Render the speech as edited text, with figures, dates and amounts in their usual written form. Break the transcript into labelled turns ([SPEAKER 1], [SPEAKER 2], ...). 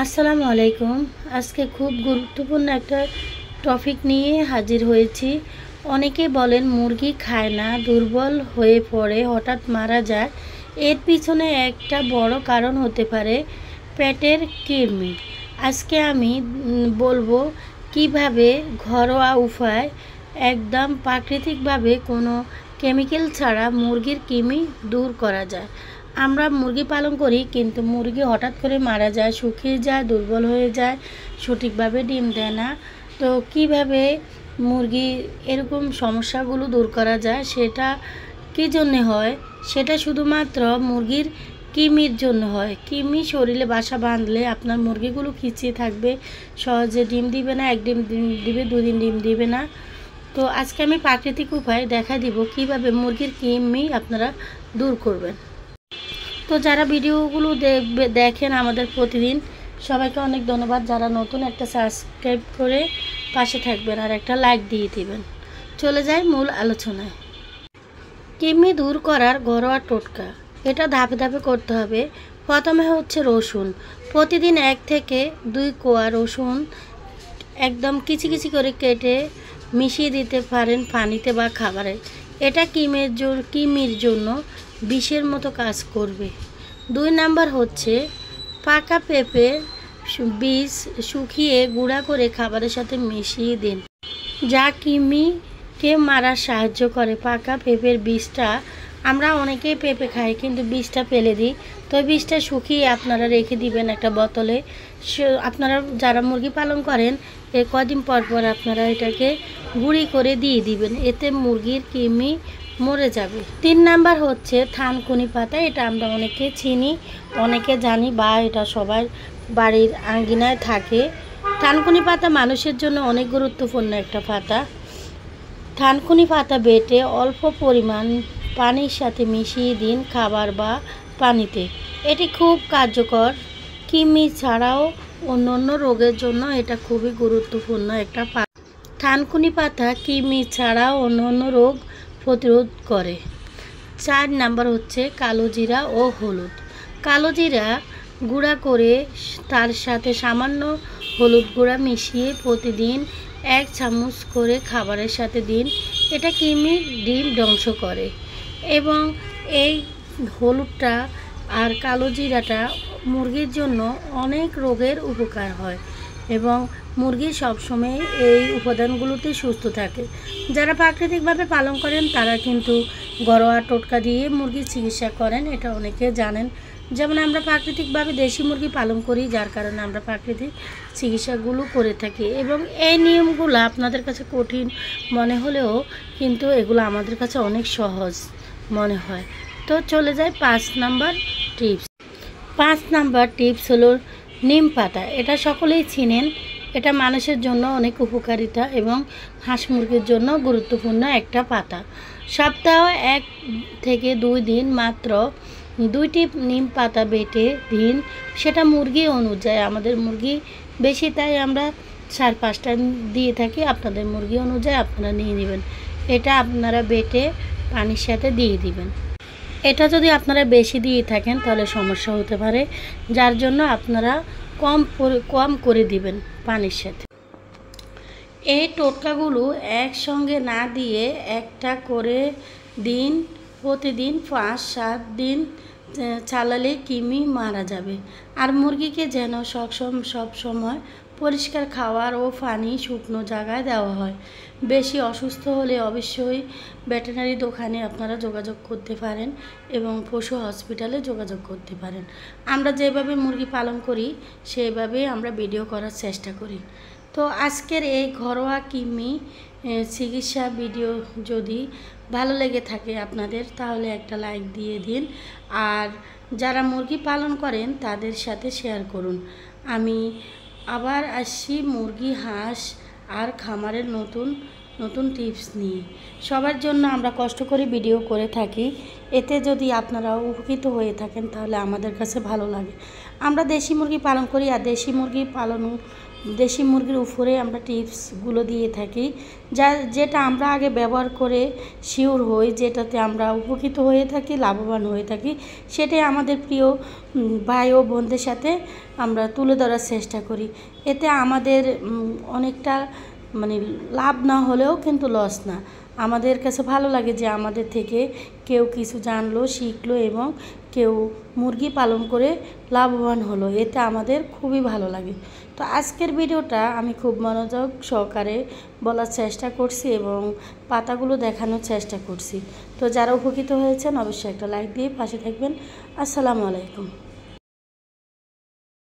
[SPEAKER 1] আসসালামু আলাইকুম। আজকে খুব গুরুত্বপূর্ণ একটা টপিক নিয়ে হাজির হয়েছি। অনেকে বলেন মুরগি খায় না, দুর্বল হয়ে পড়ে, হঠাৎ মারা যায়। এর পিছনে একটা বড় কারণ হতে পারে পেটের কৃমি। আজকে আমি বলবো কিভাবে ঘরোয়া উপায় একদম প্রাকৃতিকভাবে কোনো কেমিক্যাল ছাড়া মুরগির কৃমি দূর করা যায়। আমরা মুরগি পালন করি, কিন্তু মুরগি হঠাৎ করে মারা যায়, শুকিয়ে যায়, দুর্বল হয়ে যায়, সঠিকভাবে ডিম দেয় না। তো কিভাবে মুরগি এরকম সমস্যাগুলো দূর করা যায়, সেটা কী জন্যে হয়? সেটা শুধুমাত্র মুরগির কৃমির জন্য হয়। কৃমি শরীরে বাসা বাঁধলে আপনার মুরগিগুলো খিচিয়ে থাকবে, সহজে ডিম দিবে না। এক ডিম দিবে, দুদিন ডিম দিবে না। তো আজকে আমি প্রাকৃতিক উপায় দেখা দিব কিভাবে মুরগির কৃমি আপনারা দূর করবেন। তো যারা ভিডিওগুলো দেখেন আমাদের প্রতিদিন, সবাইকে অনেক ধন্যবাদ। যারা নতুন, একটা সাবস্ক্রাইব করে পাশে থাকবেন আর একটা লাইক দিয়ে দিবেন। চলে যাই মূল আলোচনায়। কৃমি দূর করার ঘরোয়া টোটকা, এটা ধাপে ধাপে করতে হবে। প্রথমে হচ্ছে রসুন। প্রতিদিন 1 থেকে 2 কোয়া রসুন একদম কিচি কিচি করে কেটে মিশিয়ে দিতে পারেন পানিতে বা খাবারে। এটা কৃমির জন্য বিষের মতো কাজ করবে। 2 নাম্বার হচ্ছে পাকা পেঁপে বীজ শুকিয়ে গুঁড়া করে খাবারের সাথে মিশিয়ে দিন, যা কৃমিকে মারার সাহায্য করে। পাকা পেঁপের বীজটা, আমরা অনেকেই পেঁপে খাই কিন্তু বীজটা ফেলে দিই। তো বীজটা শুকিয়ে আপনারা রেখে দিবেন একটা বোতলে। আপনারা যারা মুরগি পালন করেন, কদিন পর পর আপনারা এটাকে গুঁড়ি করে দিয়ে দিবেন, এতে মুরগির কৃমি মরে যাবে। 3 নাম্বার হচ্ছে থানকুনি পাতা। এটা আমরা অনেকে চিনি, অনেকে জানি, বা এটা সবার বাড়ির আঙ্গিনায় থাকে। থানকুনি পাতা মানুষের জন্য অনেক গুরুত্বপূর্ণ একটা পাতা। থানকুনি পাতা বেটে অল্প পরিমাণ পানির সাথে মিশিয়ে দিন খাবার বা পানিতে। এটি খুব কার্যকর। কৃমি ছাড়াও অন্য রোগের জন্য এটা খুবই গুরুত্বপূর্ণ একটা পাতা। থানকুনি পাতা কৃমি ছাড়াও অন্য রোগ প্রতিরোধ করে। 4 নাম্বার হচ্ছে কালো জিরা ও হলুদ। কালো জিরা গুঁড়া করে তার সাথে সামান্য হলুদ গুঁড়া মিশিয়ে প্রতিদিন 1 চামচ করে খাবারের সাথে দিন। এটা কৃমির ডিম ধ্বংস করে। এবং এই হলুদটা আর কালো জিরাটা মুরগির জন্য অনেক রোগের উপকার হয় এবং মুরগি সবসময় এই উপাদানগুলোতে সুস্থ থাকে। যারা প্রাকৃতিকভাবে পালন করেন তারা কিন্তু ঘরোয়া টোটকা দিয়ে মুরগির চিকিৎসা করেন, এটা অনেকে জানেন। যেমন আমরা প্রাকৃতিকভাবে দেশি মুরগি পালন করি, যার কারণে আমরা প্রাকৃতিক চিকিৎসাগুলো করে থাকি। এবং এই নিয়মগুলো আপনাদের কাছে কঠিন মনে হলেও কিন্তু এগুলো আমাদের কাছে অনেক সহজ মনে হয়। তো চলে যায় 5 নাম্বার টিপস। 5 নাম্বার টিপস হলো নিম পাতা। এটা সকলেই চিনেন। এটা মানুষের জন্য অনেক উপকারিতা এবং হাঁস মুরগির জন্য গুরুত্বপূর্ণ একটা পাতা। সপ্তাহে 1 থেকে 2 দিন মাত্র 2টি নিম পাতা বেটে দিন। সেটা মুরগি অনুযায়ী, আমাদের মুরগি বেশি তাই আমরা 4-5টা দিয়ে থাকি। আপনাদের মুরগি অনুযায়ী আপনারা নিয়ে নেবেন। এটা আপনারা বেটে পানির সাথে দিয়ে দিবেন। এটা যদি আপনারা বেশি দিয়ে থাকেন তাহলে সমস্যা হতে পারে, যার জন্য আপনারা কম করে দিবেন পানির সাথে। এই টোটকাগুলো একসঙ্গে না দিয়ে একটা করে দিন, প্রতিদিন 5-7 দিন চালালে কৃমি মারা যাবে। আর মুরগিকে যেন সব সময় পরিষ্কার খাবার ও পানি শুকনো জায়গায় দেওয়া হয়। বেশি অসুস্থ হলে অবশ্যই ভেটেরিনারি দোকানে আপনারা যোগাযোগ করতে পারেন এবং পশু হসপিটালে যোগাযোগ করতে পারেন। আমরা যেভাবে মুরগি পালন করি সেইভাবেই আমরা ভিডিও করার চেষ্টা করি। তো আজকের এই ঘরোয়া কৃমি চিকিৎসা ভিডিও যদি ভালো লেগে থাকে আপনাদের, তাহলে একটা লাইক দিয়ে দিন। আর যারা মুরগি পালন করেন তাদের সাথে শেয়ার করুন। আমি আবার আসছি মুরগি, হাঁস আর খামারের নতুন টিপস নিয়ে। সবার জন্য আমরা কষ্ট করে ভিডিও করে থাকি। এতে যদি আপনারা উপকৃত হয়ে থাকেন তাহলে আমাদের কাছে ভালো লাগে। আমরা দেশি মুরগি পালন করি, আর দেশি মুরগি পালন দেশি মুরগির উপরে আমরা টিপসগুলো দিয়ে থাকি, যেটা আমরা আগে ব্যবহার করে শিওর হই, যেটাতে আমরা উপকৃত হয়ে থাকি, লাভবান হয়ে থাকি, সেটাই আমাদের প্রিয় ভাই ও বোনদের সাথে আমরা তুলে ধরার চেষ্টা করি। এতে আমাদের অনেকটা লাভ না হলেও কিন্তু লস না। আমাদের কাছে ভালো লাগে যে আমাদের থেকে কেউ কিছু জানলো, শিখলো এবং কেউ মুরগি পালন করে লাভবান হলো, এতে আমাদের খুবই ভালো লাগে। তো আজকের ভিডিওটা আমি খুব মনোযোগ সহকারে বলার চেষ্টা করছি এবং পাতাগুলো দেখানোর চেষ্টা করছি। তো যারা উপকৃত হয়েছেন অবশ্যই একটা লাইক দিয়ে পাশে থাকবেন। আসসালামু আলাইকুম।